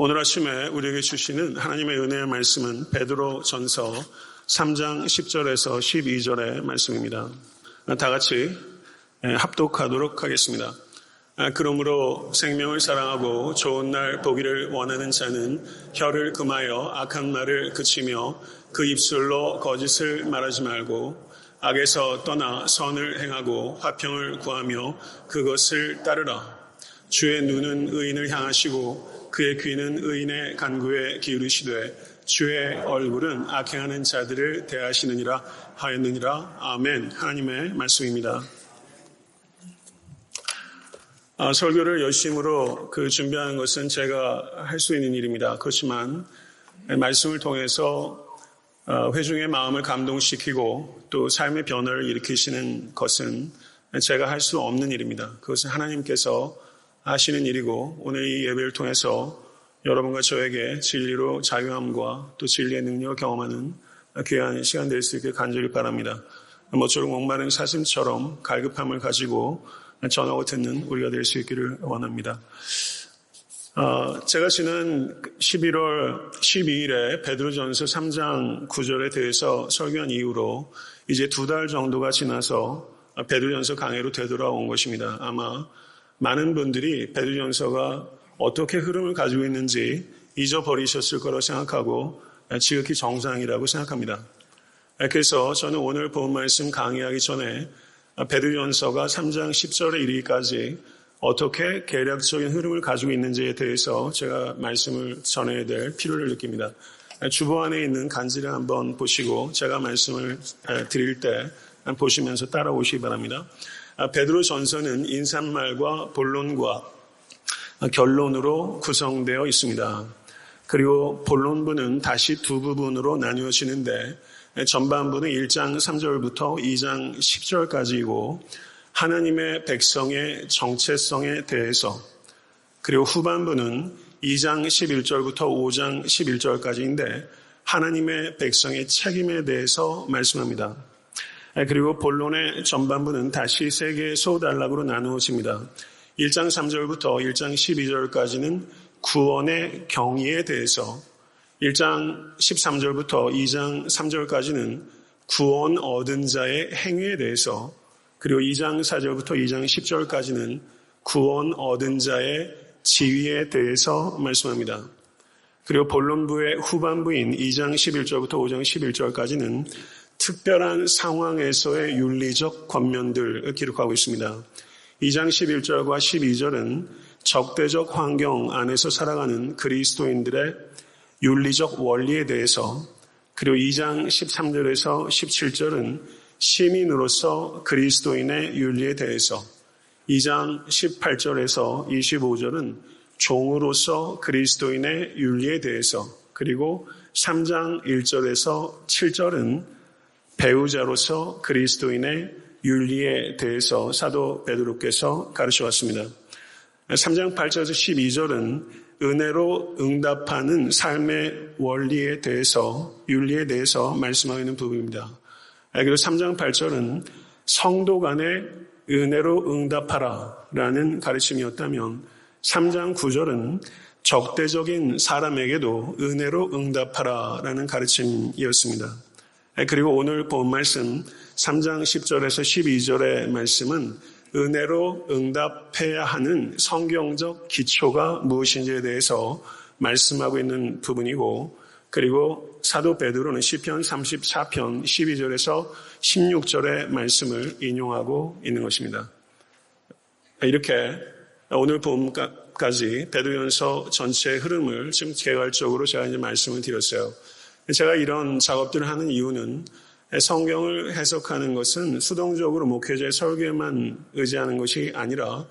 오늘 아침에 우리에게 주시는 하나님의 은혜의 말씀은 베드로 전서 3장 10절에서 12절의 말씀입니다. 다 같이 합독하도록 하겠습니다. 그러므로 생명을 사랑하고 좋은 날 보기를 원하는 자는 혀를 금하여 악한 말을 그치며 그 입술로 거짓을 말하지 말고 악에서 떠나 선을 행하고 화평을 구하며 그것을 따르라. 주의 눈은 의인을 향하시고 그의 귀는 의인의 간구에 기울이시되 주의 얼굴은 악행하는 자들을 대하시느니라 하였느니라. 아멘. 하나님의 말씀입니다. 설교를 열심으로 준비하는 것은 제가 할 수 있는 일입니다. 그렇지만 말씀을 통해서 회중의 마음을 감동시키고 또 삶의 변화를 일으키시는 것은 제가 할 수 없는 일입니다. 그것은 하나님께서 하시는 일이고 오늘 이 예배를 통해서 여러분과 저에게 진리로 자유함과 또 진리의 능력을 경험하는 귀한 시간 될 수 있게 간절히 바랍니다. 모쪼록 목마른 사슴처럼 갈급함을 가지고 전하고 듣는 우리가 될 수 있기를 원합니다. 제가 지난 11월 12일에 베드로전서 3장 9절에 대해서 설교한 이후로 이제 2달 정도가 지나서 베드로전서 강해로 되돌아온 것입니다. 아마 많은 분들이 베드로전서가 어떻게 흐름을 가지고 있는지 잊어버리셨을 거라고 생각하고 지극히 정상이라고 생각합니다. 그래서 저는 오늘 본 말씀 강의하기 전에 베드로전서가 3장 10절에 이르기까지 어떻게 계략적인 흐름을 가지고 있는지에 대해서 제가 말씀을 전해야 될 필요를 느낍니다. 주보 안에 있는 간지를 한번 보시고 제가 말씀을 드릴 때 보시면서 따라오시기 바랍니다. 베드로전서는 인사말과 본론과 결론으로 구성되어 있습니다. 그리고 본론부는 다시 두 부분으로 나뉘어지는데 전반부는 1장 3절부터 2장 10절까지이고 하나님의 백성의 정체성에 대해서, 그리고 후반부는 2장 11절부터 5장 11절까지인데 하나님의 백성의 책임에 대해서 말씀합니다. 그리고 본론의 전반부는 다시 세 개의 소단락으로 나누어집니다. 1장 3절부터 1장 12절까지는 구원의 경위에 대해서, 1장 13절부터 2장 3절까지는 구원 얻은 자의 행위에 대해서, 그리고 2장 4절부터 2장 10절까지는 구원 얻은 자의 지위에 대해서 말씀합니다. 그리고 본론부의 후반부인 2장 11절부터 5장 11절까지는 특별한 상황에서의 윤리적 권면들을 기록하고 있습니다. 2장 11절과 12절은 적대적 환경 안에서 살아가는 그리스도인들의 윤리적 원리에 대해서, 그리고 2장 13절에서 17절은 시민으로서 그리스도인의 윤리에 대해서, 2장 18절에서 25절은 종으로서 그리스도인의 윤리에 대해서, 그리고 3장 1절에서 7절은 배우자로서 그리스도인의 윤리에 대해서 사도 베드로께서 가르쳐 왔습니다. 3장 8절에서 12절은 은혜로 응답하는 삶의 원리에 대해서, 윤리에 대해서 말씀하고 있는 부분입니다. 그리고 3장 8절은 성도 간의 은혜로 응답하라 라는 가르침이었다면 3장 9절은 적대적인 사람에게도 은혜로 응답하라 라는 가르침이었습니다. 그리고 오늘 본 말씀 3장 10절에서 12절의 말씀은 은혜로 응답해야 하는 성경적 기초가 무엇인지에 대해서 말씀하고 있는 부분이고, 그리고 사도 베드로는 시편 34편 12절에서 16절의 말씀을 인용하고 있는 것입니다. 이렇게 오늘 본까지 베드로전서 전체의 흐름을 지금 개괄적으로 제가 이제 말씀을 드렸어요. 제가 이런 작업들을 하는 이유는 성경을 해석하는 것은 수동적으로 목회자의 설교에만 의지하는 것이 아니라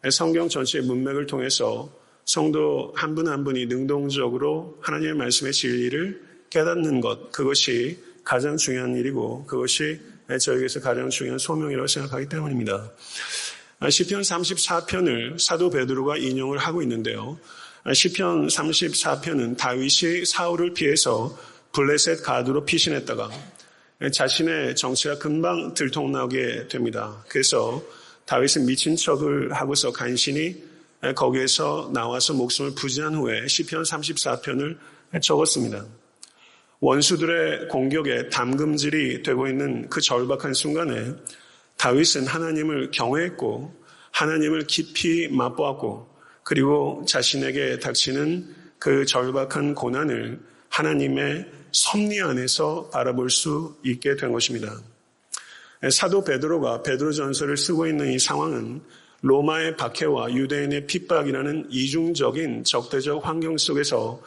성경 전체의 문맥을 통해서 성도 한 분 한 분이 능동적으로 하나님의 말씀의 진리를 깨닫는 것, 그것이 가장 중요한 일이고 그것이 저에게서 가장 중요한 소명이라고 생각하기 때문입니다. 시편 34편을 사도 베드로가 인용을 하고 있는데요. 시편 34편은 다윗이 사울을 피해서 블레셋 가드로 피신했다가 자신의 정치가 금방 들통나게 됩니다. 그래서 다윗은 미친 척을 하고서 간신히 거기에서 나와서 목숨을 부지한 후에 시편 34편을 적었습니다. 원수들의 공격에 담금질이 되고 있는 그 절박한 순간에 다윗은 하나님을 경외했고 하나님을 깊이 맛보았고 그리고 자신에게 닥치는 그 절박한 고난을 하나님의 섭리 안에서 바라볼 수 있게 된 것입니다. 사도 베드로가 베드로전서를 쓰고 있는 이 상황은 로마의 박해와 유대인의 핍박이라는 이중적인 적대적 환경 속에서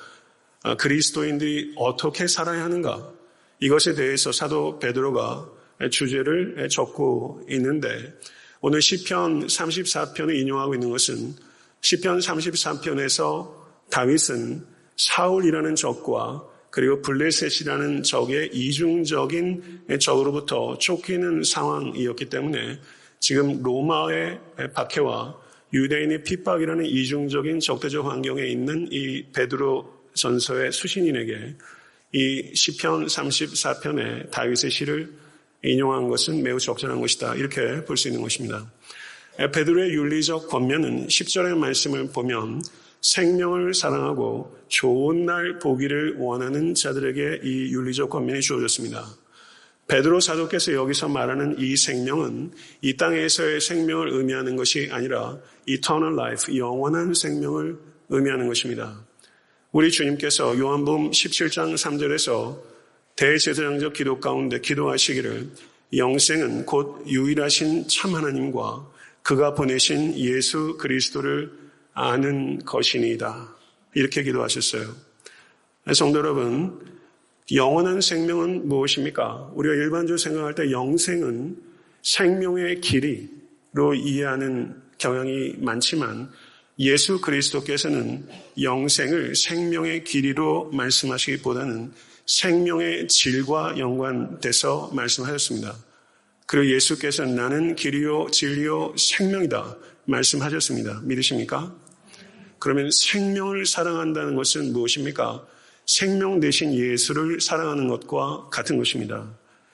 그리스도인들이 어떻게 살아야 하는가, 이것에 대해서 사도 베드로가 주제를 적고 있는데, 오늘 시편 34편을 인용하고 있는 것은 시편 34편에서 다윗은 사울이라는 적과 그리고 블레셋이라는 적의 이중적인 적으로부터 쫓기는 상황이었기 때문에 지금 로마의 박해와 유대인의 핍박이라는 이중적인 적대적 환경에 있는 이 베드로 전서의 수신인에게 이 시편 34편의 다윗의 시를 인용한 것은 매우 적절한 것이다, 이렇게 볼 수 있는 것입니다. 베드로의 윤리적 권면은 10절의 말씀을 보면 생명을 사랑하고 좋은 날 보기를 원하는 자들에게 이 윤리적 권면이 주어졌습니다. 베드로 사도께서 여기서 말하는 이 생명은 이 땅에서의 생명을 의미하는 것이 아니라 eternal life, 영원한 생명을 의미하는 것입니다. 우리 주님께서 요한복음 17장 3절에서 대제사장적 기도 가운데 기도하시기를 영생은 곧 유일하신 참 하나님과 그가 보내신 예수 그리스도를 아는 것이니이다, 이렇게 기도하셨어요. 성도 여러분, 영원한 생명은 무엇입니까? 우리가 일반적으로 생각할 때 영생은 생명의 길이로 이해하는 경향이 많지만 예수 그리스도께서는 영생을 생명의 길이로 말씀하시기보다는 생명의 질과 연관돼서 말씀하셨습니다. 그리고 예수께서는 나는 길이요 진리요 생명이다 말씀하셨습니다. 믿으십니까? 그러면 생명을 사랑한다는 것은 무엇입니까? 생명 대신 예수를 사랑하는 것과 같은 것입니다.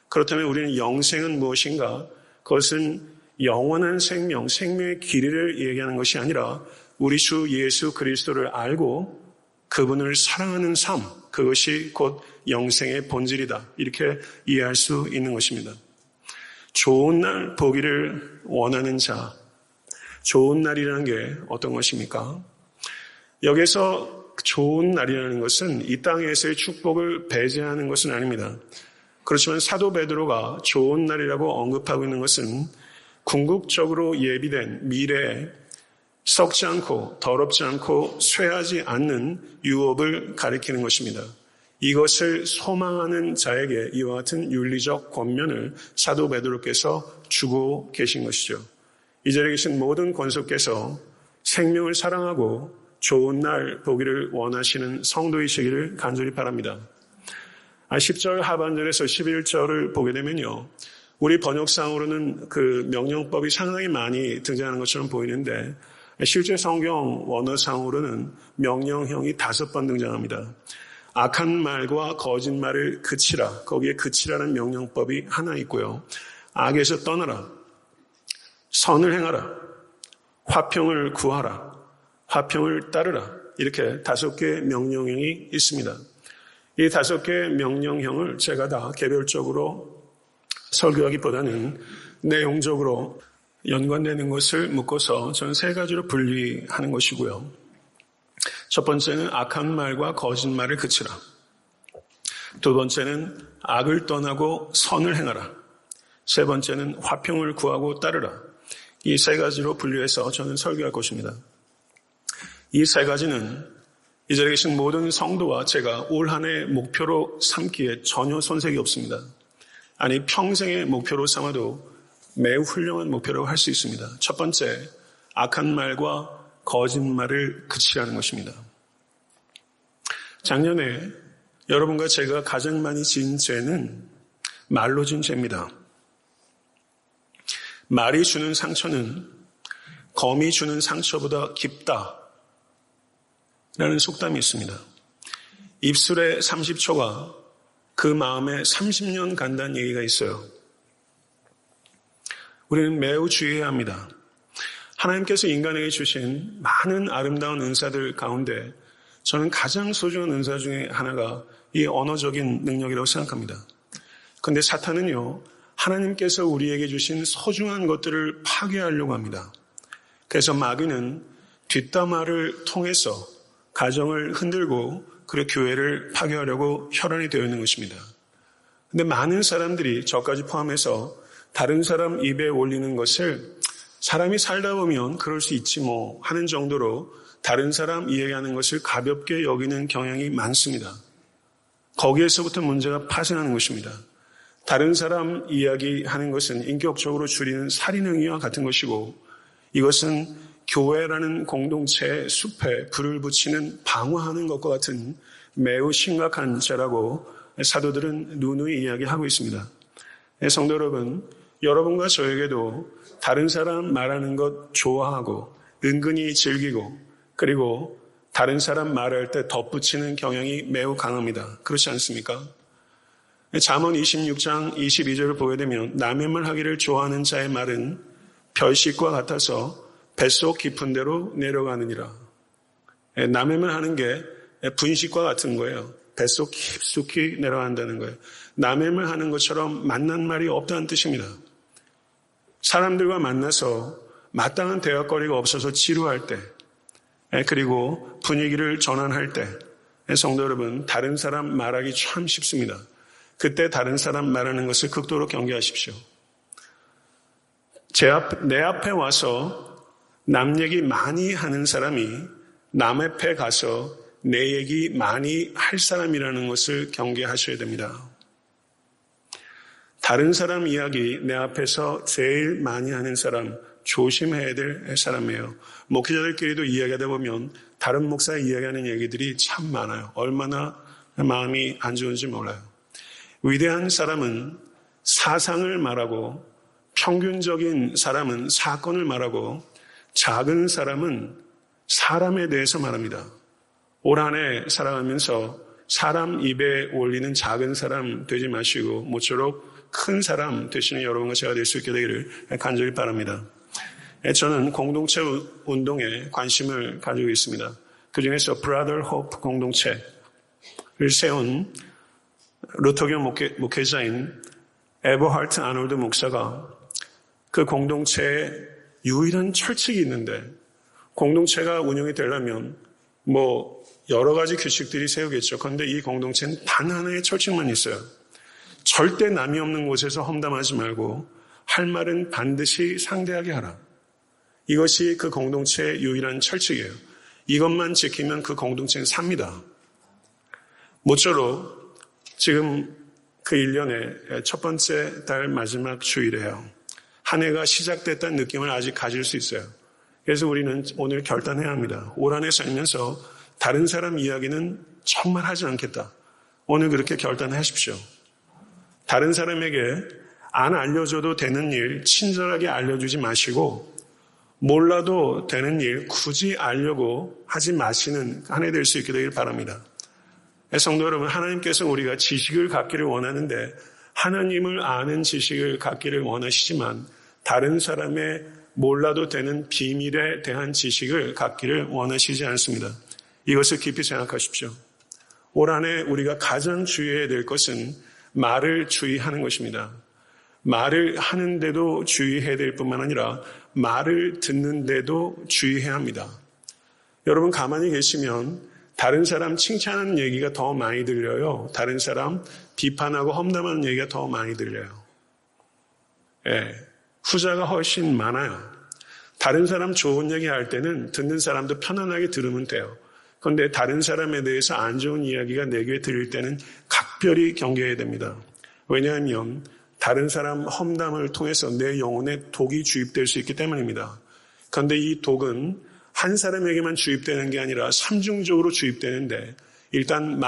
그렇다면 우리는 영생은 무엇인가? 그것은 영원한 생명, 생명의 길이를 얘기하는 것이 아니라 우리 주 예수 그리스도를 알고 그분을 사랑하는 삶, 그것이 곧 영생의 본질이다, 이렇게 이해할 수 있는 것입니다. 좋은 날 보기를 원하는 자, 좋은 날이라는 게 어떤 것입니까? 여기서 좋은 날이라는 것은 이 땅에서의 축복을 배제하는 것은 아닙니다. 그렇지만 사도 베드로가 좋은 날이라고 언급하고 있는 것은 궁극적으로 예비된 미래에 썩지 않고 더럽지 않고 쇠하지 않는 유업을 가리키는 것입니다. 이것을 소망하는 자에게 이와 같은 윤리적 권면을 사도 베드로께서 주고 계신 것이죠. 이 자리에 계신 모든 권속께서 생명을 사랑하고 좋은 날 보기를 원하시는 성도이시기를 간절히 바랍니다. 10절 하반절에서 11절을 보게 되면요, 우리 번역상으로는 그 명령법이 상당히 많이 등장하는 것처럼 보이는데 실제 성경 원어상으로는 명령형이 5번 등장합니다. 악한 말과 거짓말을 그치라, 거기에 그치라는 명령법이 하나 있고요. 악에서 떠나라, 선을 행하라, 화평을 구하라, 화평을 따르라, 이렇게 5개의 명령형이 있습니다. 이 5개의 명령형을 제가 다 개별적으로 설교하기보다는 내용적으로 연관되는 것을 묶어서 저는 3가지로 분리하는 것이고요. 첫 번째는 악한 말과 거짓말을 그치라. 두 번째는 악을 떠나고 선을 행하라. 세 번째는 화평을 구하고 따르라. 이 3가지로 분류해서 저는 설교할 것입니다. 이 3가지는 이 자리에 계신 모든 성도와 제가 올 한 해의 목표로 삼기에 전혀 손색이 없습니다. 아니, 평생의 목표로 삼아도 매우 훌륭한 목표라고 할 수 있습니다. 첫 번째, 악한 말과 거짓말을 그치라는 것입니다. 작년에 여러분과 제가 가장 많이 지은 죄는 말로 지은 죄입니다. 말이 주는 상처는 검이 주는 상처보다 깊다 라는 속담이 있습니다. 입술의 30초가 그 마음에 30년 간다는 얘기가 있어요. 우리는 매우 주의해야 합니다. 하나님께서 인간에게 주신 많은 아름다운 은사들 가운데 저는 가장 소중한 은사 중에 하나가 이 언어적인 능력이라고 생각합니다. 그런데 사탄은요, 하나님께서 우리에게 주신 소중한 것들을 파괴하려고 합니다. 그래서 마귀는 뒷담화를 통해서 가정을 흔들고 그리고 교회를 파괴하려고 혈안이 되어 있는 것입니다. 그런데 많은 사람들이 저까지 포함해서 다른 사람 입에 올리는 것을 사람이 살다 보면 그럴 수 있지 뭐 하는 정도로 다른 사람 이야기하는 것을 가볍게 여기는 경향이 많습니다. 거기에서부터 문제가 파생하는 것입니다. 다른 사람 이야기하는 것은 인격적으로 줄이는 살인행위와 같은 것이고 이것은 교회라는 공동체의 숲에 불을 붙이는 방화하는 것과 같은 매우 심각한 죄라고 사도들은 누누이 이야기하고 있습니다. 성도 여러분, 여러분과 저에게도 다른 사람 말하는 것 좋아하고 은근히 즐기고 그리고 다른 사람 말할 때 덧붙이는 경향이 매우 강합니다. 그렇지 않습니까? 잠언 26장 22절을 보게 되면 남의 말 하기를 좋아하는 자의 말은 별식과 같아서 뱃속 깊은 데로 내려가느니라. 남의 말 하는 게 분식과 같은 거예요. 뱃속 깊숙이 내려간다는 거예요. 남의 말 하는 것처럼 만난 말이 없다는 뜻입니다. 사람들과 만나서 마땅한 대화거리가 없어서 지루할 때 그리고 분위기를 전환할 때 성도 여러분, 다른 사람 말하기 참 쉽습니다. 그때 다른 사람 말하는 것을 극도로 경계하십시오. 내 앞에 와서 남 얘기 많이 하는 사람이 남 앞에 가서 내 얘기 많이 할 사람이라는 것을 경계하셔야 됩니다. 다른 사람 이야기 내 앞에서 제일 많이 하는 사람, 조심해야 될 사람이에요. 목회자들끼리도 이야기하다 보면 다른 목사 이야기하는 얘기들이 참 많아요. 얼마나 마음이 안 좋은지 몰라요. 위대한 사람은 사상을 말하고 평균적인 사람은 사건을 말하고 작은 사람은 사람에 대해서 말합니다. 올 한 해 살아가면서 사람 입에 올리는 작은 사람 되지 마시고 모쪼록 큰 사람 되시는 여러분과 제가 될 수 있게 되기를 간절히 바랍니다. 저는 공동체 운동에 관심을 가지고 있습니다. 그중에서 Brother Hope 공동체를 세운 루터교 목회자인 에버하트 아놀드 목사가 그 공동체에 유일한 철칙이 있는데 공동체가 운영이 되려면 여러 가지 규칙들이 세우겠죠. 그런데 이 공동체는 단 하나의 철칙만 있어요. 절대 남이 없는 곳에서 험담하지 말고 할 말은 반드시 상대하게 하라. 이것이 그 공동체의 유일한 철칙이에요. 이것만 지키면 그 공동체는 삽니다. 모쪼록 지금 그 1년의 첫 번째 달 마지막 주일이에요. 한 해가 시작됐다는 느낌을 아직 가질 수 있어요. 그래서 우리는 오늘 결단해야 합니다. 올 한 해 살면서 다른 사람 이야기는 정말 하지 않겠다. 오늘 그렇게 결단하십시오. 다른 사람에게 안 알려줘도 되는 일 친절하게 알려주지 마시고 몰라도 되는 일 굳이 알려고 하지 마시는 한 해 될 수 있게 되길 바랍니다. 성도 여러분, 하나님께서 우리가 지식을 갖기를 원하는데 하나님을 아는 지식을 갖기를 원하시지만 다른 사람의 몰라도 되는 비밀에 대한 지식을 갖기를 원하시지 않습니다. 이것을 깊이 생각하십시오. 올 한 해 우리가 가장 주의해야 될 것은 말을 주의하는 것입니다. 말을 하는데도 주의해야 될 뿐만 아니라 말을 듣는데도 주의해야 합니다. 여러분 가만히 계시면 다른 사람 칭찬하는 얘기가 더 많이 들려요. 다른 사람 비판하고 험담하는 얘기가 더 많이 들려요. 후자가 훨씬 많아요. 다른 사람 좋은 얘기 할 때는 듣는 사람도 편안하게 들으면 돼요. 그런데 다른 사람에 대해서 안 좋은 이야기가 내 귀에 들릴 때는 각별히 경계해야 됩니다. 왜냐하면 다른 사람 험담을 통해서 내 영혼에 독이 주입될 수 있기 때문입니다. 그런데 이 독은 한 사람에게만 주입되는 게 아니라 삼중적으로 주입되는데 일단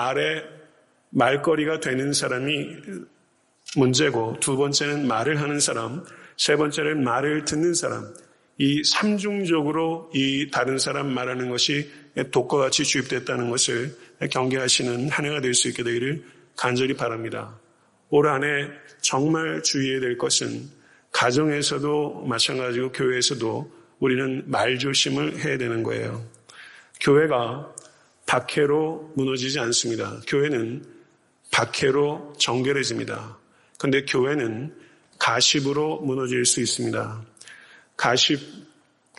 말거리가 되는 사람이 문제고 두 번째는 말을 하는 사람, 세 번째는 말을 듣는 사람, 이 삼중적으로 이 다른 사람 말하는 것이 독과 같이 주입됐다는 것을 경계하시는 한 해가 될 수 있게 되기를 간절히 바랍니다. 올 한 해 정말 주의해야 될 것은 가정에서도 마찬가지고 교회에서도 우리는 말조심을 해야 되는 거예요. 교회가 박해로 무너지지 않습니다. 교회는 박해로 정결해집니다. 그런데 교회는 가십으로 무너질 수 있습니다. 가십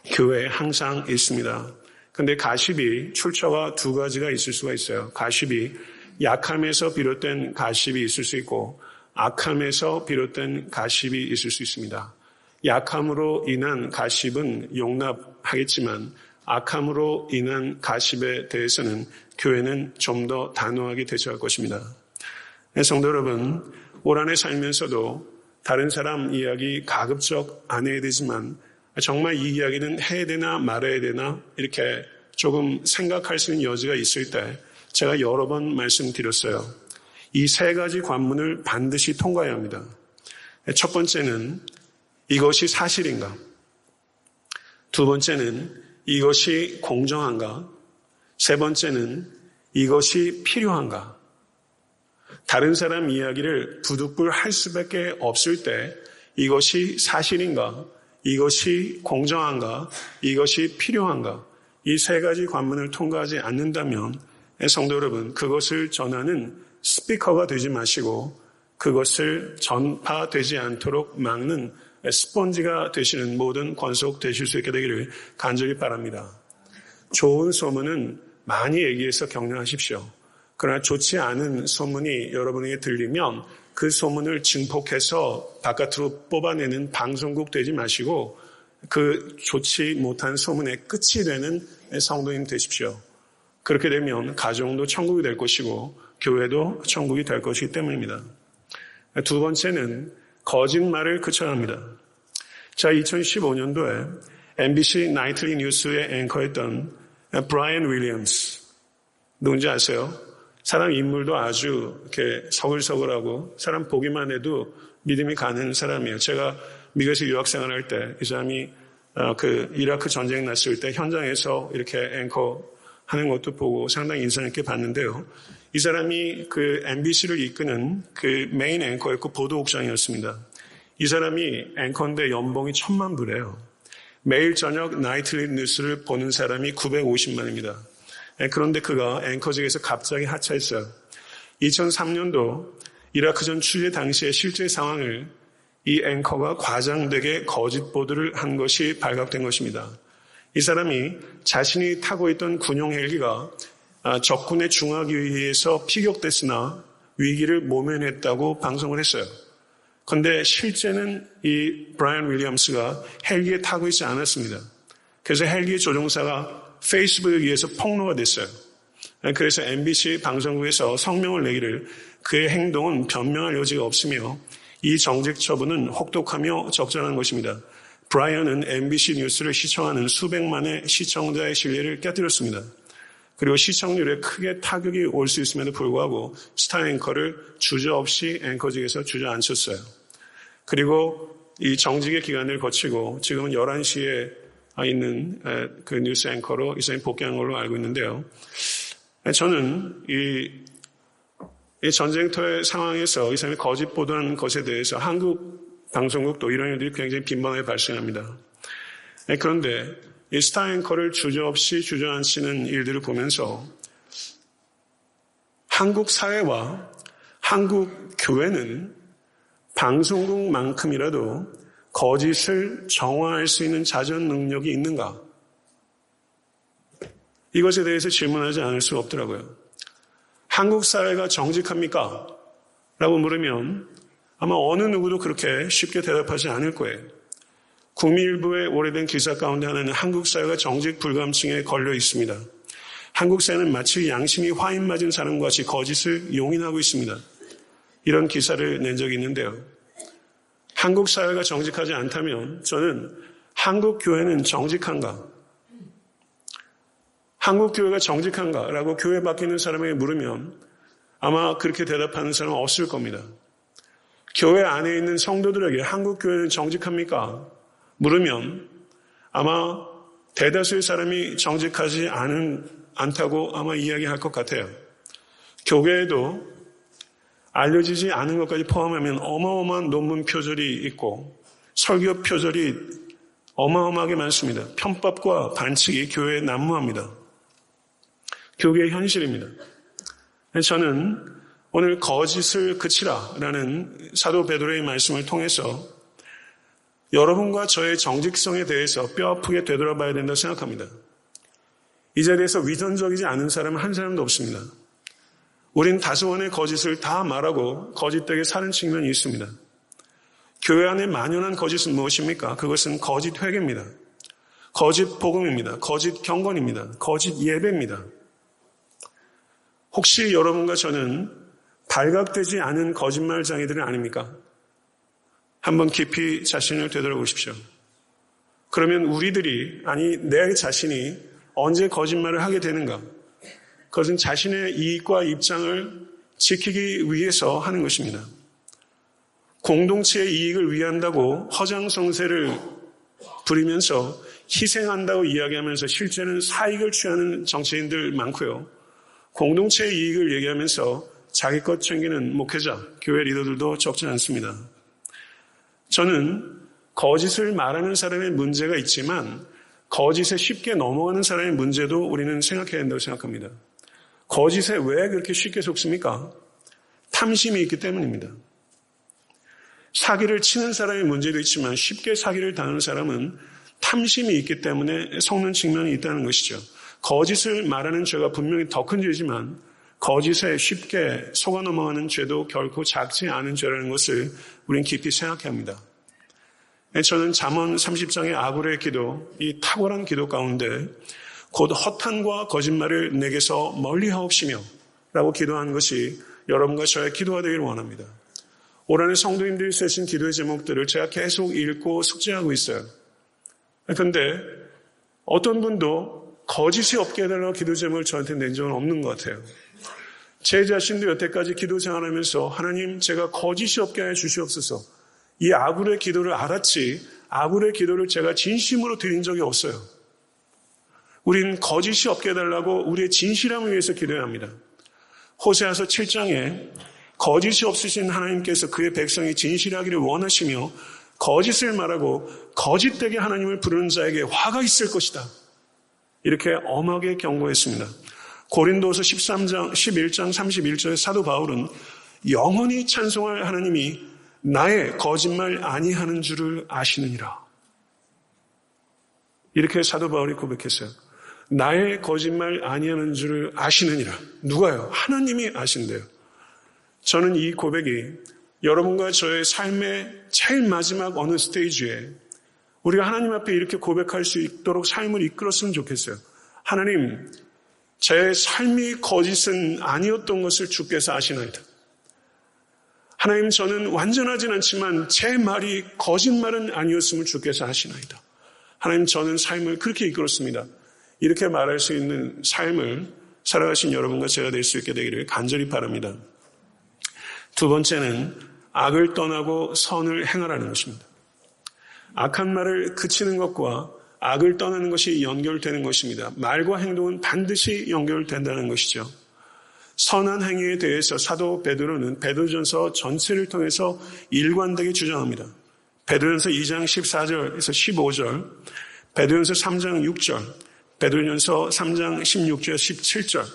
교회에 항상 있습니다. 그런데 가십이 출처가 두 가지가 있을 수가 있어요. 가십이 약함에서 비롯된 가십이 있을 수 있고 악함에서 비롯된 가십이 있을 수 있습니다. 약함으로 인한 가십은 용납하겠지만 악함으로 인한 가십에 대해서는 교회는 좀 더 단호하게 대처할 것입니다. 성도 여러분, 올 한 해 살면서도 다른 사람 이야기 가급적 안 해야 되지만 정말 이 이야기는 해야 되나 말아야 되나 이렇게 조금 생각할 수 있는 여지가 있을 때 제가 여러 번 말씀드렸어요. 이 세 가지 관문을 반드시 통과해야 합니다. 첫 번째는 이것이 사실인가? 두 번째는 이것이 공정한가? 세 번째는 이것이 필요한가? 다른 사람 이야기를 부득불 할 수밖에 없을 때 이것이 사실인가? 이것이 공정한가? 이것이 필요한가? 이 세 가지 관문을 통과하지 않는다면 성도 여러분, 그것을 전하는 스피커가 되지 마시고 그것을 전파되지 않도록 막는 스펀지가 되시는 모든 권속 되실 수 있게 되기를 간절히 바랍니다. 좋은 소문은 많이 얘기해서 격려하십시오. 그러나 좋지 않은 소문이 여러분에게 들리면 그 소문을 증폭해서 바깥으로 뽑아내는 방송국 되지 마시고 그 좋지 못한 소문의 끝이 되는 성도님 되십시오. 그렇게 되면 가정도 천국이 될 것이고 교회도 천국이 될 것이기 때문입니다. 두 번째는 거짓말을 그쳐야 합니다. 자, 2015년도에 MBC 나이틀리 뉴스의 앵커였던 브라이언 윌리엄스, 누군지 아세요? 사람 인물도 아주 이렇게 서글서글하고 사람 보기만 해도 믿음이 가는 사람이에요. 제가 미국에서 유학 생활할 때 이 사람이 그 이라크 전쟁 났을 때 현장에서 이렇게 앵커 하는 것도 보고 상당히 인상 있게 봤는데요. 이 사람이 그 MBC를 이끄는 그 메인 앵커였고 보도국장이었습니다. 이 사람이 앵커인데 연봉이 1,000,000불이에요. 매일 저녁 나이틀리 뉴스를 보는 사람이 950만입니다. 그런데 그가 앵커직에서 갑자기 하차했어요. 2003년도 이라크전 취재 당시의 실제 상황을 이 앵커가 과장되게 거짓 보도를 한 것이 발각된 것입니다. 이 사람이 자신이 타고 있던 군용 헬기가 적군의 중화기에 의해서 피격됐으나 위기를 모면했다고 방송을 했어요. 그런데 실제는 이 브라이언 윌리엄스가 헬기에 타고 있지 않았습니다. 그래서 헬기 조종사가 페이스북에 의해서 폭로가 됐어요. 그래서 MBC 방송국에서 성명을 내기를 그의 행동은 변명할 여지가 없으며 이 정직 처분은 혹독하며 적절한 것입니다. 브라이언은 MBC 뉴스를 시청하는 수백만의 시청자의 신뢰를 깨뜨렸습니다. 그리고 시청률에 크게 타격이 올 수 있음에도 불구하고 스타 앵커를 주저없이 앵커직에서 주저앉혔어요. 그리고 이 정직의 기간을 거치고 지금은 11시에 있는 그 뉴스 앵커로 이 사람이 복귀한 걸로 알고 있는데요. 저는 이 전쟁터의 상황에서 이 사람이 거짓 보도한 것에 대해서 한국 방송국도 이런 일들이 굉장히 빈번하게 발생합니다. 그런데 이 스타 앵커를 주저없이 주저앉히는 일들을 보면서 한국 사회와 한국 교회는 방송국만큼이라도 거짓을 정화할 수 있는 자전 능력이 있는가? 이것에 대해서 질문하지 않을 수 없더라고요. 한국 사회가 정직합니까? 라고 물으면 아마 어느 누구도 그렇게 쉽게 대답하지 않을 거예요. 국민일보의 오래된 기사 가운데 하나는 한국 사회가 정직 불감증에 걸려 있습니다. 한국 사회는 마치 양심이 화인 맞은 사람과 같이 거짓을 용인하고 있습니다. 이런 기사를 낸 적이 있는데요. 한국 사회가 정직하지 않다면 저는 한국 교회는 정직한가? 한국 교회가 정직한가? 라고 교회 밖에 있는 사람에게 물으면 아마 그렇게 대답하는 사람은 없을 겁니다. 교회 안에 있는 성도들에게 한국 교회는 정직합니까? 물으면 아마 대다수의 사람이 정직하지 않다고 아마 이야기할 것 같아요. 교계에도 알려지지 않은 것까지 포함하면 어마어마한 논문 표절이 있고 설교 표절이 어마어마하게 많습니다. 편법과 반칙이 교회에 난무합니다. 교회의 현실입니다. 저는 오늘 거짓을 그치라라는 사도 베드로의 말씀을 통해서 여러분과 저의 정직성에 대해서 뼈아프게 되돌아봐야 된다고 생각합니다. 이 자리에서 위선적이지 않은 사람은 한 사람도 없습니다. 우린 다소원의 거짓을 다 말하고 거짓되게 사는 측면이 있습니다. 교회 안에 만연한 거짓은 무엇입니까? 그것은 거짓 회개입니다. 거짓 복음입니다. 거짓 경건입니다. 거짓 예배입니다. 혹시 여러분과 저는 발각되지 않은 거짓말장애들은 아닙니까? 한번 깊이 자신을 되돌아보십시오. 그러면 우리들이, 아니 내 자신이 언제 거짓말을 하게 되는가? 그것은 자신의 이익과 입장을 지키기 위해서 하는 것입니다. 공동체의 이익을 위한다고 허장성세를 부리면서 희생한다고 이야기하면서 실제는 사익을 취하는 정치인들 많고요. 공동체의 이익을 얘기하면서 자기 것 챙기는 목회자, 교회 리더들도 적지 않습니다. 저는 거짓을 말하는 사람의 문제가 있지만 거짓에 쉽게 넘어가는 사람의 문제도 우리는 생각해야 된다고 생각합니다. 거짓에 왜 그렇게 쉽게 속습니까? 탐심이 있기 때문입니다. 사기를 치는 사람의 문제도 있지만 쉽게 사기를 당하는 사람은 탐심이 있기 때문에 속는 측면이 있다는 것이죠. 거짓을 말하는 죄가 분명히 더 큰 죄지만 거짓에 쉽게 속아 넘어가는 죄도 결코 작지 않은 죄라는 것을 우리는 깊이 생각해야 합니다. 저는 잠언 30장의 아굴의 기도, 이 탁월한 기도 가운데 곧 허탄과 거짓말을 내게서 멀리하옵시며 라고 기도한 것이 여러분과 저의 기도가 되기를 원합니다. 올 한해 성도님들이 쓰신 기도의 제목들을 제가 계속 읽고 숙지하고 있어요. 그런데 어떤 분도 거짓이 없게 해달라고 기도 제목을 저한테 낸 적은 없는 것 같아요. 제 자신도 여태까지 기도 생활하면서 하나님 제가 거짓이 없게 해 주시옵소서, 이 아굴의 기도를 알았지 아굴의 기도를 제가 진심으로 드린 적이 없어요. 우린 거짓이 없게 해달라고 우리의 진실함을 위해서 기도해야 합니다. 호세아서 7장에 거짓이 없으신 하나님께서 그의 백성이 진실하기를 원하시며 거짓을 말하고 거짓되게 하나님을 부르는 자에게 화가 있을 것이다, 이렇게 엄하게 경고했습니다. 고린도서 11장 31절의 사도 바울은 영원히 찬송할 하나님이 나의 거짓말 아니하는 줄을 아시느니라, 이렇게 사도 바울이 고백했어요. 나의 거짓말 아니하는 줄을 아시느니라. 누가요? 하나님이 아신대요. 저는 이 고백이 여러분과 저의 삶의 제일 마지막 어느 스테이지에 우리가 하나님 앞에 이렇게 고백할 수 있도록 삶을 이끌었으면 좋겠어요. 하나님, 제 삶이 거짓은 아니었던 것을 주께서 아시나이다. 하나님, 저는 완전하진 않지만 제 말이 거짓말은 아니었음을 주께서 아시나이다. 하나님, 저는 삶을 그렇게 이끌었습니다. 이렇게 말할 수 있는 삶을 살아가신 여러분과 제가 될 수 있게 되기를 간절히 바랍니다. 두 번째는 악을 떠나고 선을 행하라는 것입니다. 악한 말을 그치는 것과 악을 떠나는 것이 연결되는 것입니다. 말과 행동은 반드시 연결된다는 것이죠. 선한 행위에 대해서 사도 베드로는 베드로전서 전체를 통해서 일관되게 주장합니다. 베드로전서 2장 14절에서 15절, 베드로전서 3장 6절, 베드로전서 3장 16절 17절,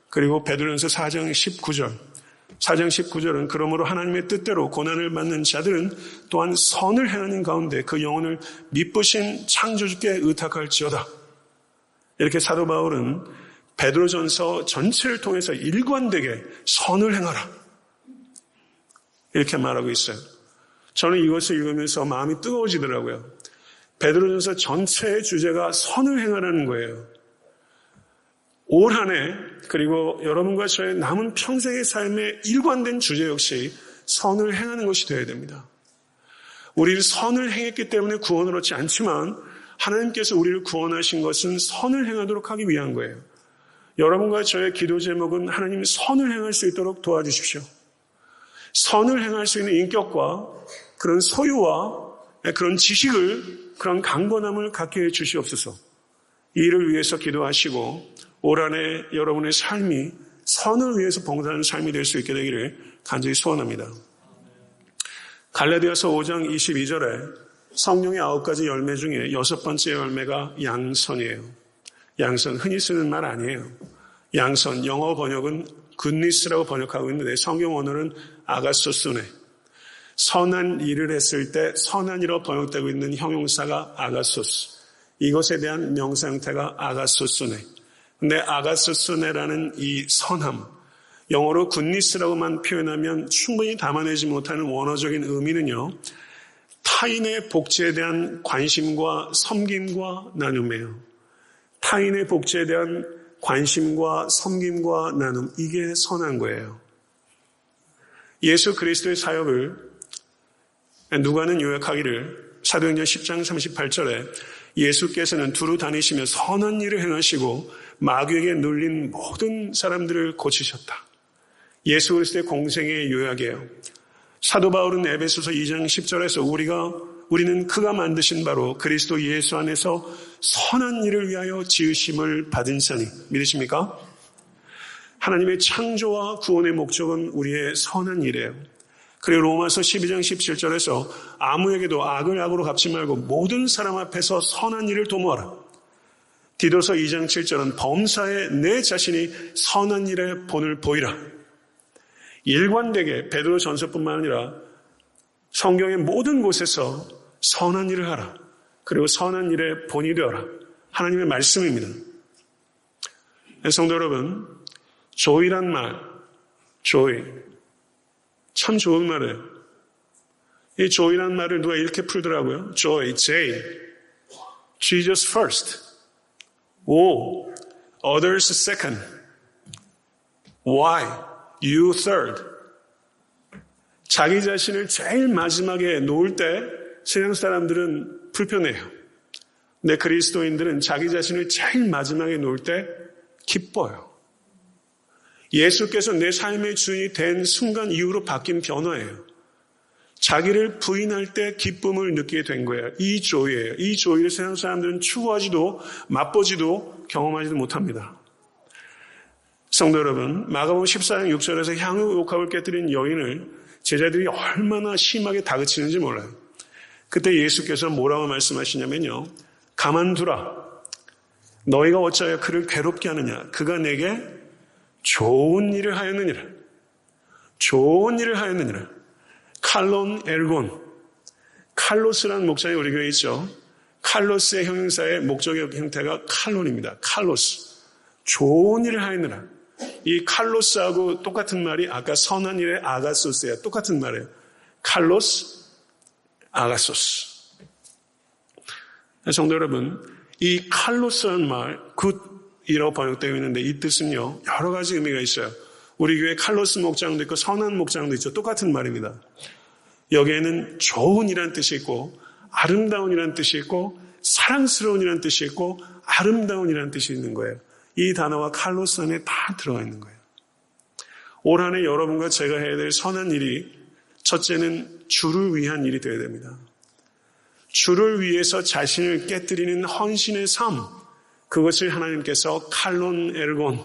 그리고 베드로전서 4장 19절. 4장 19절은 그러므로 하나님의 뜻대로 고난을 받는 자들은 또한 선을 행하는 가운데 그 영혼을 미쁘신 창조주께 의탁할지어다. 이렇게 사도 바울은 베드로전서 전체를 통해서 일관되게 선을 행하라, 이렇게 말하고 있어요. 저는 이것을 읽으면서 마음이 뜨거워지더라고요. 베드로전서 전체의 주제가 선을 행하라는 거예요. 올 한 해 그리고 여러분과 저의 남은 평생의 삶의 일관된 주제 역시 선을 행하는 것이 되어야 됩니다. 우리는 선을 행했기 때문에 구원을 얻지 않지만 하나님께서 우리를 구원하신 것은 선을 행하도록 하기 위한 거예요. 여러분과 저의 기도 제목은 하나님 선을 행할 수 있도록 도와주십시오. 선을 행할 수 있는 인격과 그런 소유와 그런 지식을, 그런 강건함을 갖게 해 주시옵소서. 이 일을 위해서 기도하시고 올 한 해 여러분의 삶이 선을 위해서 봉사하는 삶이 될 수 있게 되기를 간절히 소원합니다. 갈라디아서 5장 22절에 성령의 9가지 열매 중에 6번째 열매가 양선이에요. 양선, 흔히 쓰는 말 아니에요. 양선, 영어 번역은 굿니스라고 번역하고 있는데 성경 언어는 아가소스네. 선한 일을 했을 때 선한이라고 번역되고 있는 형용사가 아가소스. 이것에 대한 명사형태가 아가소스네. 근데 아가소스네라는 이 선함, 영어로 굿니스라고만 표현하면 충분히 담아내지 못하는 원어적인 의미는요, 타인의 복지에 대한 관심과 섬김과 나눔이에요. 타인의 복지에 대한 관심과 섬김과 나눔, 이게 선한 거예요. 예수 그리스도의 사역을 누가는 요약하기를 사도행전 10장 38절에 예수께서는 두루 다니시며 선한 일을 행하시고 마귀에게 눌린 모든 사람들을 고치셨다. 예수 그리스도의 공생의 요약이에요. 사도 바울은 에베소서 2장 10절에서 우리는 그가 만드신 바로 그리스도 예수 안에서 선한 일을 위하여 지으심을 받은 자니. 믿으십니까? 하나님의 창조와 구원의 목적은 우리의 선한 일이에요. 그리고 로마서 12장 17절에서 아무에게도 악을 악으로 갚지 말고 모든 사람 앞에서 선한 일을 도모하라. 디도서 2장 7절은 범사에 내 자신이 선한 일의 본을 보이라. 일관되게 베드로 전서뿐만 아니라 성경의 모든 곳에서 선한 일을 하라. 그리고 선한 일의 본이 되어라. 하나님의 말씀입니다. 성도 여러분, 조이란 말, 조이. 참 좋은 말이에요. 이 조이란 말을 누가 이렇게 풀더라고요. Joy, J. Jesus first. O. Others second. Y. You third. 자기 자신을 제일 마지막에 놓을 때 세상 사람들은 불편해요. 근데 그리스도인들은 자기 자신을 제일 마지막에 놓을 때 기뻐요. 예수께서 내 삶의 주인이 된 순간 이후로 바뀐 변화예요. 자기를 부인할 때 기쁨을 느끼게 된 거예요. 이 조이예요. 이 조이를 세상 사람들은 추구하지도 맛보지도 경험하지도 못합니다. 성도 여러분, 마가복음 14장 6절에서 향유 옥합을 깨뜨린 여인을 제자들이 얼마나 심하게 다그치는지 몰라요. 그때 예수께서 뭐라고 말씀하시냐면요. 가만두라. 너희가 어찌하여 그를 괴롭게 하느냐. 그가 내게 좋은 일을 하였느니라. 좋은 일을 하였느니라. 칼론 엘곤. 칼로스라는 목장이 우리 교회에 있죠. 칼로스의 형용사의 목적의 형태가 칼론입니다. 칼로스. 좋은 일을 하였느라. 이 칼로스하고 똑같은 말이 아까 선한 일의 아가소스예요. 똑같은 말이에요. 칼로스, 아가소스. 성도 여러분, 이 칼로스라는 말, 굿이라고 번역되어 있는데 이 뜻은요, 여러 가지 의미가 있어요. 우리 교회 칼로스 목장도 있고 선한 목장도 있죠. 똑같은 말입니다. 여기에는 좋은이라는 뜻이 있고 아름다운이라는 뜻이 있고 사랑스러운이라는 뜻이 있고 아름다운이라는 뜻이 있는 거예요. 이 단어가 칼로스 안에 다 들어가 있는 거예요. 올 한 해 여러분과 제가 해야 될 선한 일이 첫째는 주를 위한 일이 되어야 됩니다. 주를 위해서 자신을 깨뜨리는 헌신의 삶, 그것을 하나님께서 칼론 엘곤,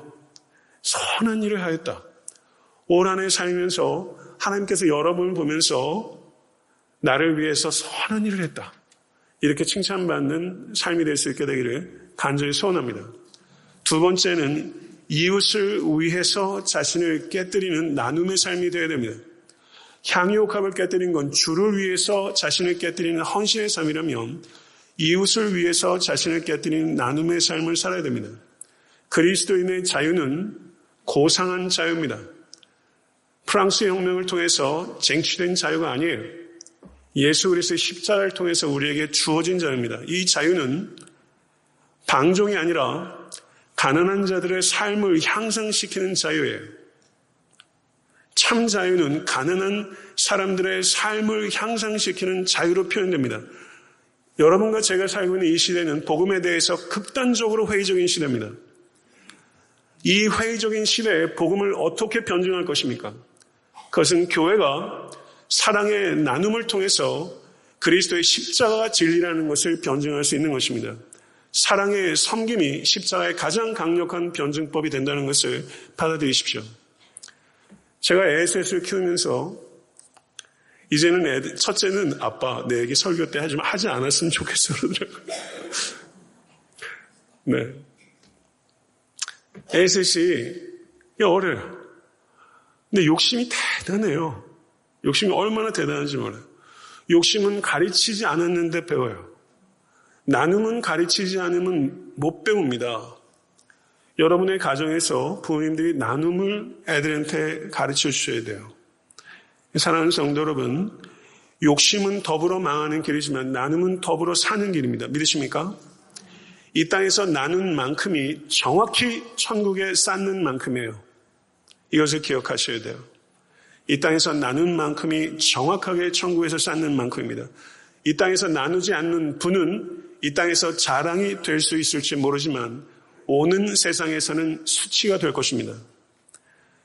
선한 일을 하였다. 올 한 해 살면서 하나님께서 여러분을 보면서 나를 위해서 선한 일을 했다. 이렇게 칭찬받는 삶이 될 수 있게 되기를 간절히 소원합니다. 두 번째는 이웃을 위해서 자신을 깨뜨리는 나눔의 삶이 되어야 됩니다. 향유옥합을 깨뜨린 건 주를 위해서 자신을 깨뜨리는 헌신의 삶이라면 이웃을 위해서 자신을 깨뜨리는 나눔의 삶을 살아야 됩니다. 그리스도인의 자유는 고상한 자유입니다. 프랑스 혁명을 통해서 쟁취된 자유가 아니에요. 예수 그리스도의 십자가를 통해서 우리에게 주어진 자유입니다. 이 자유는 방종이 아니라 가난한 자들의 삶을 향상시키는 자유예요. 참 자유는 가난한 사람들의 삶을 향상시키는 자유로 표현됩니다. 여러분과 제가 살고 있는 이 시대는 복음에 대해서 극단적으로 회의적인 시대입니다. 이 회의적인 시대에 복음을 어떻게 변증할 것입니까? 그것은 교회가 사랑의 나눔을 통해서 그리스도의 십자가가 진리라는 것을 변증할 수 있는 것입니다. 사랑의 섬김이 십자가의 가장 강력한 변증법이 된다는 것을 받아들이십시오. 제가 에셋을 키우면서 이제는 첫째는 아빠 내 얘기 설교 때 하지 않았으면 좋겠어 그러더라고요. 네. 에셋이 어려요. 근데 욕심이 대단해요. 욕심이 얼마나 대단한지 몰라요. 욕심은 가르치지 않았는데 배워요. 나눔은 가르치지 않으면 못 배웁니다. 여러분의 가정에서 부모님들이 나눔을 애들한테 가르쳐 주셔야 돼요. 사랑하는 성도 여러분, 욕심은 더불어 망하는 길이지만 나눔은 더불어 사는 길입니다. 믿으십니까? 이 땅에서 나눈 만큼이 정확히 천국에 쌓는 만큼이에요. 이것을 기억하셔야 돼요. 이 땅에서 나눈 만큼이 정확하게 천국에서 쌓는 만큼입니다. 이 땅에서 나누지 않는 분은 이 땅에서 자랑이 될 수 있을지 모르지만 오는 세상에서는 수치가 될 것입니다.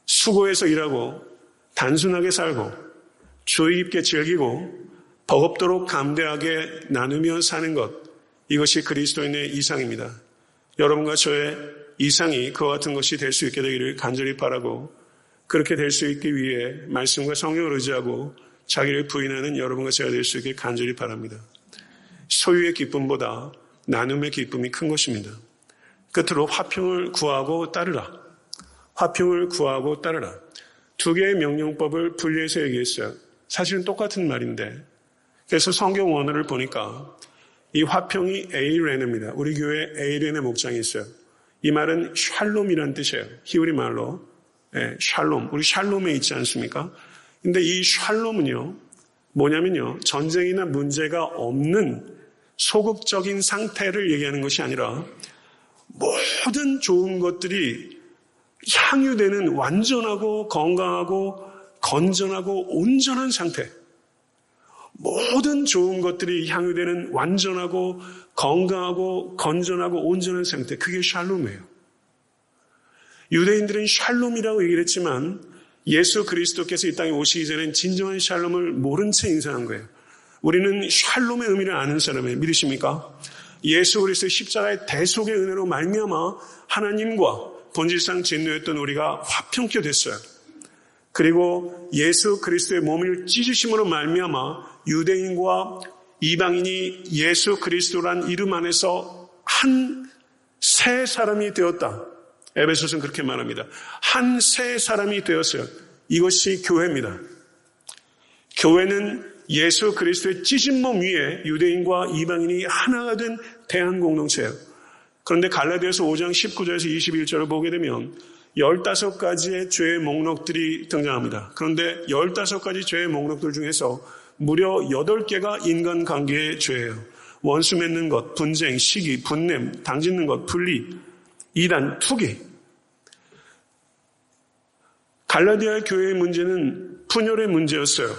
수고해서 일하고 단순하게 살고 주의 깊게 즐기고 버겁도록 감대하게 나누며 사는 것, 이것이 그리스도인의 이상입니다. 여러분과 저의 이상이 그와 같은 것이 될 수 있게 되기를 간절히 바라고, 그렇게 될 수 있기 위해 말씀과 성령을 의지하고 자기를 부인하는 여러분과 제가 될 수 있게 간절히 바랍니다. 소유의 기쁨보다 나눔의 기쁨이 큰 것입니다. 끝으로 화평을 구하고 따르라. 화평을 구하고 따르라. 두 개의 명령법을 분리해서 얘기했어요. 사실은 똑같은 말인데, 그래서 성경 원어를 보니까 이 화평이 에이렌입니다. 우리 교회에 에이렌의 목장이 있어요. 이 말은 샬롬이라는 뜻이에요. 히브리 말로 샬롬. 우리 샬롬에 있지 않습니까? 근데 이 샬롬은요, 뭐냐면요, 전쟁이나 문제가 없는 소극적인 상태를 얘기하는 것이 아니라 모든 좋은 것들이 향유되는 완전하고 건강하고 건전하고 온전한 상태. 모든 좋은 것들이 향유되는 완전하고 건강하고 건전하고 온전한 상태. 그게 샬롬이에요. 유대인들은 샬롬이라고 얘기를 했지만 예수 그리스도께서 이 땅에 오시기 전엔 진정한 샬롬을 모른 채 인사한 거예요. 우리는 샬롬의 의미를 아는 사람이에요. 믿으십니까? 예수 그리스도의 십자가의 대속의 은혜로 말미암아 하나님과 본질상 진노였던 우리가 화평케 됐어요. 그리고 예수 그리스도의 몸을 찢으심으로 말미암아 유대인과 이방인이 예수 그리스도란 이름 안에서 한 새 사람이 되었다. 에베소서는 그렇게 말합니다. 한 새 사람이 되었어요. 이것이 교회입니다. 교회는 예수 그리스도의 찢은 몸 위에 유대인과 이방인이 하나가 된 대한 공동체예요. 그런데 갈라디아서 5장 19절에서 21절을 보게 되면 15가지의 죄의 목록들이 등장합니다. 그런데 15가지 죄의 목록들 중에서 무려 8개가 인간관계의 죄예요. 원수 맺는 것, 분쟁, 시기, 분냄, 당짓는 것, 분리, 이단, 투기. 갈라디아 교회의 문제는 분열의 문제였어요.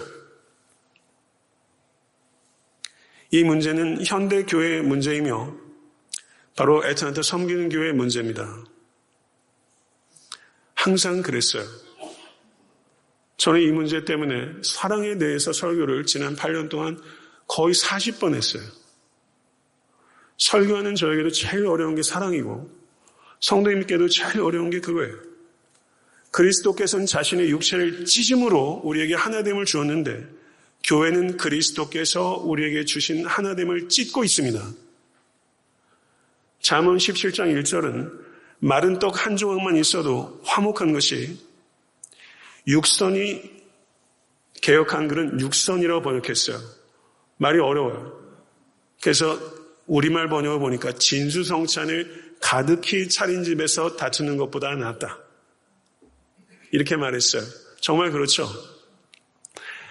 이 문제는 현대 교회의 문제이며 바로 애타한테 섬기는 교회의 문제입니다. 항상 그랬어요. 저는 이 문제 때문에 사랑에 대해서 설교를 지난 8년 동안 거의 40번 했어요. 설교하는 저에게도 제일 어려운 게 사랑이고 성도님께도 제일 어려운 게 그거예요. 그리스도께서는 자신의 육체를 찢음으로 우리에게 하나됨을 주었는데 교회는 그리스도께서 우리에게 주신 하나됨을 찢고 있습니다. 잠언 17장 1절은 마른 떡 한 조각만 있어도 화목한 것이, 육선이 개혁한 글은 육선이라고 번역했어요. 말이 어려워요. 그래서 우리말 번역을 보니까 진수성찬을 가득히 차린 집에서 다투는 것보다 낫다. 이렇게 말했어요. 정말 그렇죠.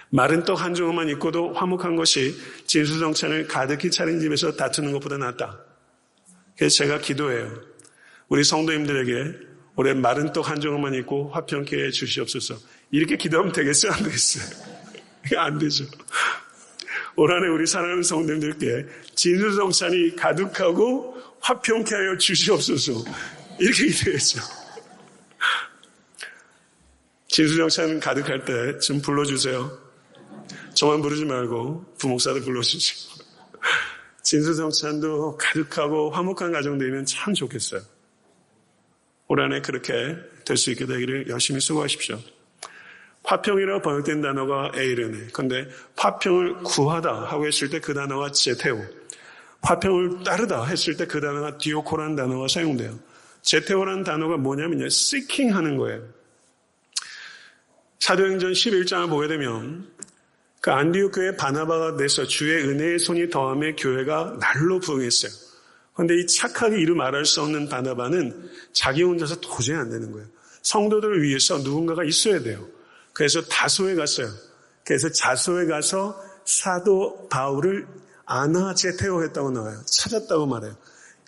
마른 떡 한 조각만 있고도 화목한 것이 진수성찬을 가득히 차린 집에서 다투는 것보다 낫다. 그래서 제가 기도해요. 우리 성도님들에게 올해 마른 떡 한 조각만 있고 화평케 해 주시옵소서. 이렇게 기도하면 되겠어요? 안 되겠어요? 안 되죠. 올 한해 우리 사랑하는 성도님들께 진수성찬이 가득하고 화평케 하여 주시옵소서. 이렇게 기도해야죠. 진수성찬 가득할 때 좀 불러주세요. 저만 부르지 말고 부목사도 불러주시고. 진수성찬도 가득하고 화목한 가정 되면 참 좋겠어요. 올 한해 그렇게 될 수 있게 되기를 열심히 수고하십시오. 화평이라고 번역된 단어가 에이르네. 근데 화평을 구하다 하고 했을 때 그 단어가 제테오. 화평을 따르다 했을 때 그 단어가 디오코라는 단어가 사용돼요. 제테오라는 단어가 뭐냐면요. seeking 하는 거예요. 사도행전 11장을 보게 되면 그 안디옥 교회 바나바가 돼서 주의 은혜의 손이 더함에 교회가 날로 부흥했어요. 그런데 이 착하게 이루 말할 수 없는 바나바는 자기 혼자서 도저히 안 되는 거예요. 성도들을 위해서 누군가가 있어야 돼요. 그래서 다소에 갔어요. 그래서 자소에 가서 사도 바울을 아나제테오 했다고 나와요. 찾았다고 말해요.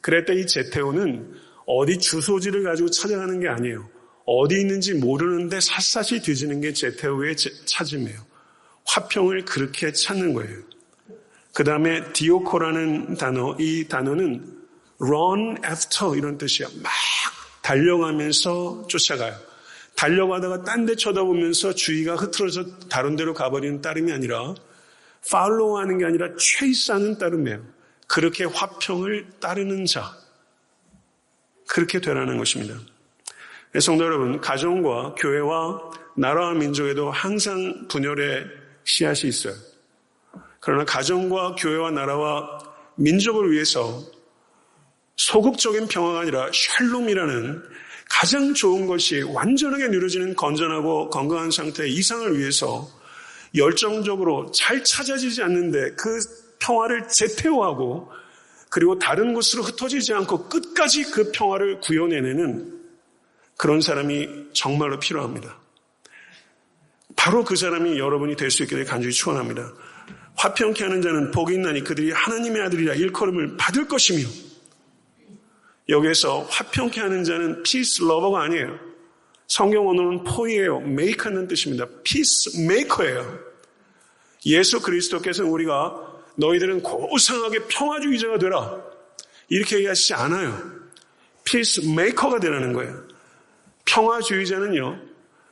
그랬더니 이 제테오는 어디 주소지를 가지고 찾아가는 게 아니에요. 어디 있는지 모르는데 샅샅이 뒤지는 게 제테오의 찾음이에요. 화평을 그렇게 찾는 거예요. 그 다음에 디오코라는 단어, 이 단어는 run after 이런 뜻이에요. 막 달려가면서 쫓아가요. 달려가다가 딴 데 쳐다보면서 주의가 흐트러져 다른 데로 가버리는 따름이 아니라 follow하는 게 아니라 chase하는 따름이에요. 그렇게 화평을 따르는 자. 그렇게 되라는 것입니다. 성도 여러분, 가정과 교회와 나라와 민족에도 항상 분열의 씨앗이 있어요. 그러나 가정과 교회와 나라와 민족을 위해서 소극적인 평화가 아니라 샬롬이라는 가장 좋은 것이 완전하게 누려지는 건전하고 건강한 상태의 이상을 위해서 열정적으로 잘 찾아지지 않는데 그 평화를 제테오하고 그리고 다른 곳으로 흩어지지 않고 끝까지 그 평화를 구현해내는 그런 사람이 정말로 필요합니다. 바로 그 사람이 여러분이 될 수 있기를 간절히 축원합니다. 화평케 하는 자는 복이 있나니 그들이 하나님의 아들이라 일컬음을 받을 것이며, 여기에서 화평케 하는 자는 peace lover가 아니에요. 성경 언어는 포이에요. make하는 뜻입니다. peacemaker예요. 예수 그리스도께서는 우리가 너희들은 고상하게 평화주의자가 되라 이렇게 얘기하시지 않아요. peacemaker가 되라는 거예요. 평화주의자는요,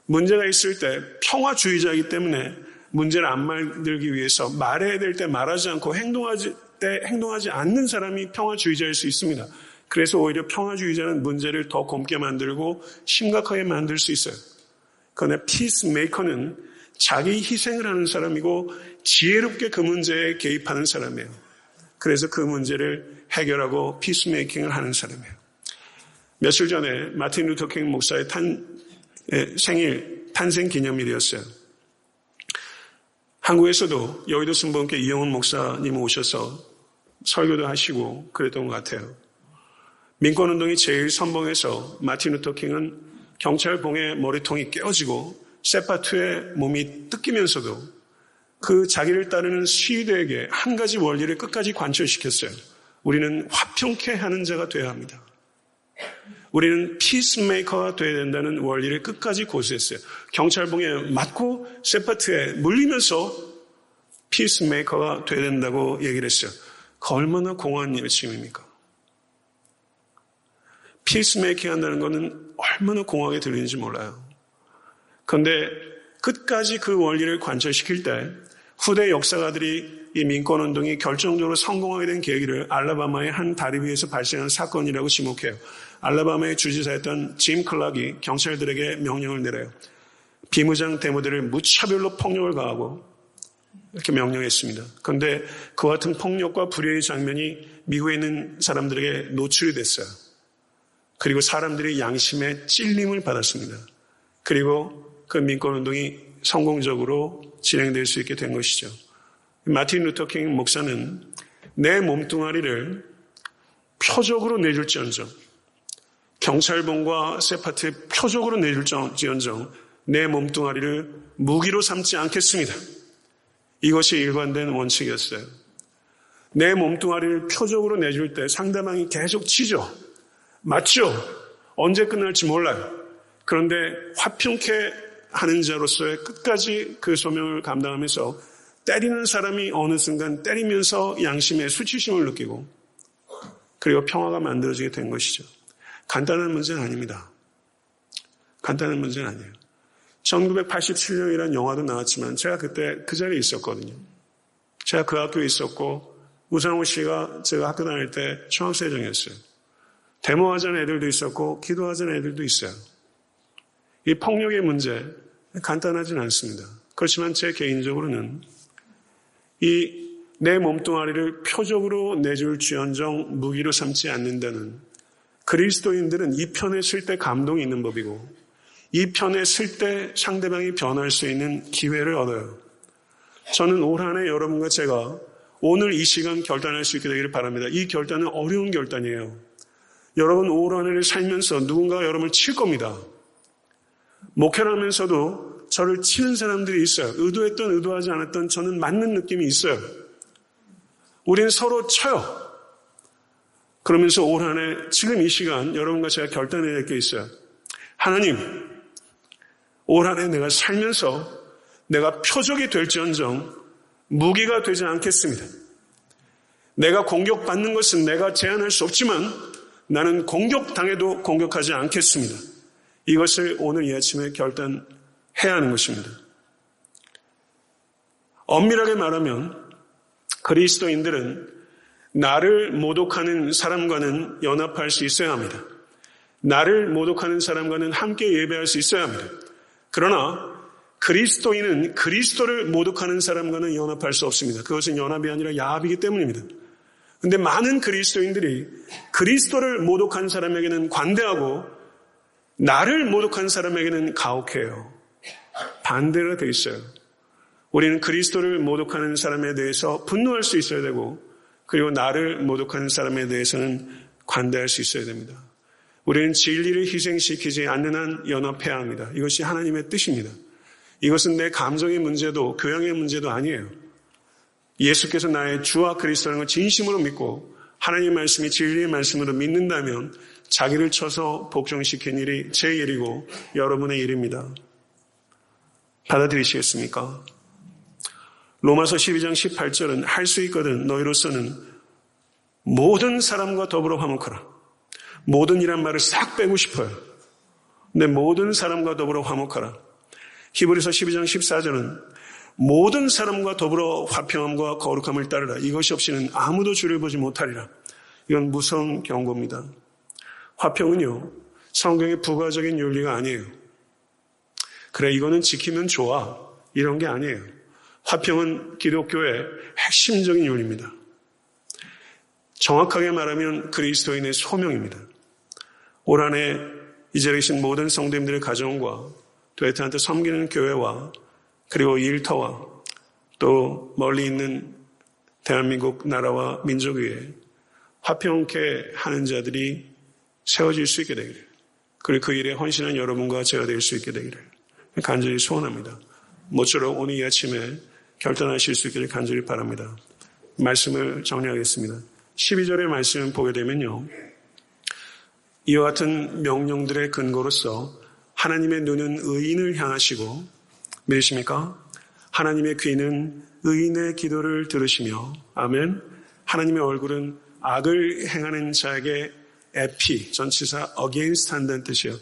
문제가 있을 때 평화주의자이기 때문에 문제를 안 만들기 위해서 말해야 될 때 말하지 않고 행동하지 않는 사람이 평화주의자일 수 있습니다. 그래서 오히려 평화주의자는 문제를 더 곰게 만들고 심각하게 만들 수 있어요. 그러나 피스메이커는 자기 희생을 하는 사람이고 지혜롭게 그 문제에 개입하는 사람이에요. 그래서 그 문제를 해결하고 피스메이킹을 하는 사람이에요. 며칠 전에 마틴 루터 킹 목사의 생일 탄생 기념일이었어요. 한국에서도 여의도 순복음교회 이영훈 목사님 오셔서 설교도 하시고 그랬던 것 같아요. 민권운동이 제일 선봉해서 마틴 루터 킹은 경찰봉에 머리통이 깨어지고 세파투에 몸이 뜯기면서도 그 자기를 따르는 시위대에게 한 가지 원리를 끝까지 관철시켰어요. 우리는 화평케 하는 자가 되어야 합니다. 우리는 피스메이커가 되어야 된다는 원리를 끝까지 고수했어요. 경찰봉에 맞고 세파트에 물리면서 피스메이커가 되어야 된다고 얘기를 했어요. 그 얼마나 공허한 일침입니까? 피스메이킹 한다는 것은 얼마나 공허하게 들리는지 몰라요. 그런데 끝까지 그 원리를 관철시킬 때 후대 역사가들이 이 민권운동이 결정적으로 성공하게 된 계기를 알라바마의 한 다리 위에서 발생한 사건이라고 지목해요. 알라바마의 주지사였던 짐 클락이 경찰들에게 명령을 내려요. 비무장 데모들을 무차별로 폭력을 가하고 이렇게 명령했습니다. 그런데 그와 같은 폭력과 불의의 장면이 미국에 있는 사람들에게 노출이 됐어요. 그리고 사람들이 양심의 찔림을 받았습니다. 그리고 그 민권운동이 성공적으로 진행될 수 있게 된 것이죠. 마틴 루터 킹 목사는 내 몸뚱아리를 표적으로 내줄지언정, 경찰봉과 세파트에 표적으로 내줄지언정 내 몸뚱아리를 무기로 삼지 않겠습니다. 이것이 일관된 원칙이었어요. 내 몸뚱아리를 표적으로 내줄 때 상대방이 계속 치죠. 맞죠? 언제 끝날지 몰라요. 그런데 화평케 하는 자로서의 끝까지 그 소명을 감당하면서 때리는 사람이 어느 순간 때리면서 양심의 수치심을 느끼고 그리고 평화가 만들어지게 된 것이죠. 간단한 문제는 아닙니다. 간단한 문제는 아니에요. 1987년이라는 영화도 나왔지만 제가 그때 그 자리에 있었거든요. 제가 그 학교에 있었고 우상호 씨가 제가 학교 다닐 때 총학생회장이었어요. 데모하자는 애들도 있었고 기도하자는 애들도 있어요. 이 폭력의 문제, 간단하진 않습니다. 그렇지만 제 개인적으로는 이 내 몸뚱아리를 표적으로 내줄지언정 무기로 삼지 않는다는 그리스도인들은 이 편에 쓸 때 감동이 있는 법이고 이 편에 쓸 때 상대방이 변할 수 있는 기회를 얻어요. 저는 올 한 해 여러분과 제가 오늘 이 시간 결단할 수 있게 되기를 바랍니다. 이 결단은 어려운 결단이에요. 여러분 올 한 해를 살면서 누군가가 여러분을 칠 겁니다. 목회를 하면서도 저를 치는 사람들이 있어요. 의도했던 의도하지 않았던 저는 맞는 느낌이 있어요. 우리는 서로 쳐요. 그러면서 올 한 해 지금 이 시간 여러분과 제가 결단해야 할 게 있어요. 하나님, 올 한 해 내가 살면서 내가 표적이 될지언정 무기가 되지 않겠습니다. 내가 공격받는 것은 내가 제한할 수 없지만 나는 공격당해도 공격하지 않겠습니다. 이것을 오늘 이 아침에 결단해야 하는 것입니다. 엄밀하게 말하면 그리스도인들은 나를 모독하는 사람과는 연합할 수 있어야 합니다. 나를 모독하는 사람과는 함께 예배할 수 있어야 합니다. 그러나 그리스도인은 그리스도를 모독하는 사람과는 연합할 수 없습니다. 그것은 연합이 아니라 야합이기 때문입니다. 그런데 많은 그리스도인들이 그리스도를 모독한 사람에게는 관대하고 나를 모독한 사람에게는 가혹해요. 반대가 돼 있어요. 우리는 그리스도를 모독하는 사람에 대해서 분노할 수 있어야 되고 그리고 나를 모독하는 사람에 대해서는 관대할 수 있어야 됩니다. 우리는 진리를 희생시키지 않는 한 연합해야 합니다. 이것이 하나님의 뜻입니다. 이것은 내 감정의 문제도 교양의 문제도 아니에요. 예수께서 나의 주와 그리스도라는 걸 진심으로 믿고 하나님의 말씀이 진리의 말씀으로 믿는다면 자기를 쳐서 복종시킨 일이 제 일이고 여러분의 일입니다. 받아들이시겠습니까? 로마서 12장 18절은 할 수 있거든 너희로서는 모든 사람과 더불어 화목하라. 모든 이란 말을 싹 빼고 싶어요. 근데 모든 사람과 더불어 화목하라. 히브리서 12장 14절은 모든 사람과 더불어 화평함과 거룩함을 따르라. 이것이 없이는 아무도 주를 보지 못하리라. 이건 무서운 경고입니다. 화평은요, 성경의 부가적인 윤리가 아니에요. 그래, 이거는 지키면 좋아. 이런 게 아니에요. 화평은 기독교의 핵심적인 윤리입니다. 정확하게 말하면 그리스도인의 소명입니다. 올 한 해 이 자리에 계신 모든 성도님들의 가정과 또 애타한테 섬기는 교회와 그리고 일터와 또 멀리 있는 대한민국 나라와 민족 위에 화평케 하는 자들이 세워질 수 있게 되기를, 그리고 그 일에 헌신한 여러분과 제가 될 수 있게 되기를 간절히 소원합니다. 모쪼록 오늘 이 아침에 결단하실 수 있기를 간절히 바랍니다. 말씀을 정리하겠습니다. 12절의 말씀을 보게 되면요, 이와 같은 명령들의 근거로서 하나님의 눈은 의인을 향하시고, 믿으십니까? 하나님의 귀는 의인의 기도를 들으시며, 아멘. 하나님의 얼굴은 악을 행하는 자에게 에피, 전치사 against 한다는 뜻이에요.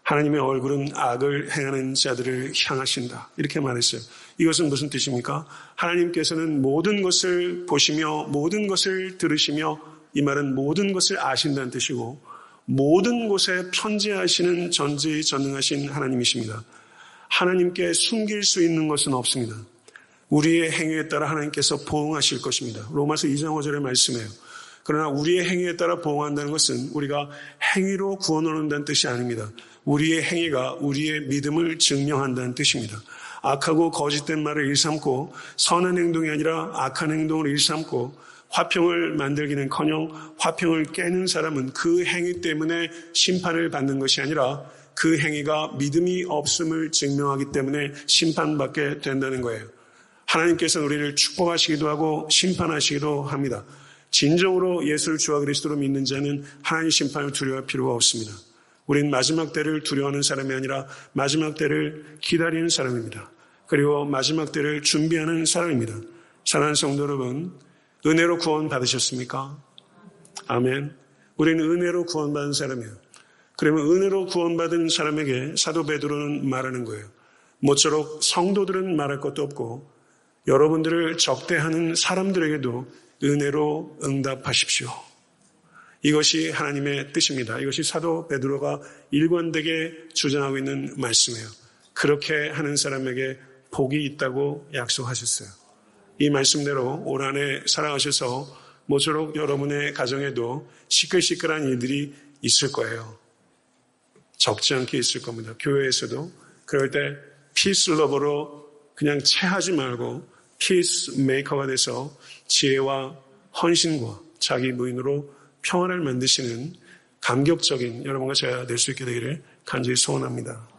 하나님의 얼굴은 악을 행하는 자들을 향하신다. 이렇게 말했어요. 이것은 무슨 뜻입니까? 하나님께서는 모든 것을 보시며 모든 것을 들으시며, 이 말은 모든 것을 아신다는 뜻이고 모든 곳에 편재하시는 전지전능하신 하나님이십니다. 하나님께 숨길 수 있는 것은 없습니다. 우리의 행위에 따라 하나님께서 보응하실 것입니다. 로마서 2장 5절의 말씀이에요. 그러나 우리의 행위에 따라 보응한다는 것은 우리가 행위로 구원을 얻는다는 뜻이 아닙니다. 우리의 행위가 우리의 믿음을 증명한다는 뜻입니다. 악하고 거짓된 말을 일삼고 선한 행동이 아니라 악한 행동을 일삼고 화평을 만들기는커녕 화평을 깨는 사람은 그 행위 때문에 심판을 받는 것이 아니라 그 행위가 믿음이 없음을 증명하기 때문에 심판받게 된다는 거예요. 하나님께서 우리를 축복하시기도 하고 심판하시기도 합니다. 진정으로 예수를 주와 그리스도로 믿는 자는 하나님의 심판을 두려워할 필요가 없습니다. 우린 마지막 때를 두려워하는 사람이 아니라 마지막 때를 기다리는 사람입니다. 그리고 마지막 때를 준비하는 사람입니다. 사랑하는 성도 여러분, 은혜로 구원 받으셨습니까? 아멘. 우리는 은혜로 구원받은 사람이에요. 그러면 은혜로 구원받은 사람에게 사도 베드로는 말하는 거예요. 모쪼록 성도들은 말할 것도 없고 여러분들을 적대하는 사람들에게도 은혜로 응답하십시오. 이것이 하나님의 뜻입니다. 이것이 사도 베드로가 일관되게 주장하고 있는 말씀이에요. 그렇게 하는 사람에게 복이 있다고 약속하셨어요. 이 말씀대로 올 한 해 살아가셔서 모쪼록 여러분의 가정에도 시끌시끌한 일들이 있을 거예요. 적지 않게 있을 겁니다. 교회에서도. 그럴 때 피스 러버로 그냥 체하지 말고 피스 메이커가 돼서 지혜와 헌신과 자기 부인으로 평화를 만드시는 감격적인 여러분과 제가 될 수 있게 되기를 간절히 소원합니다.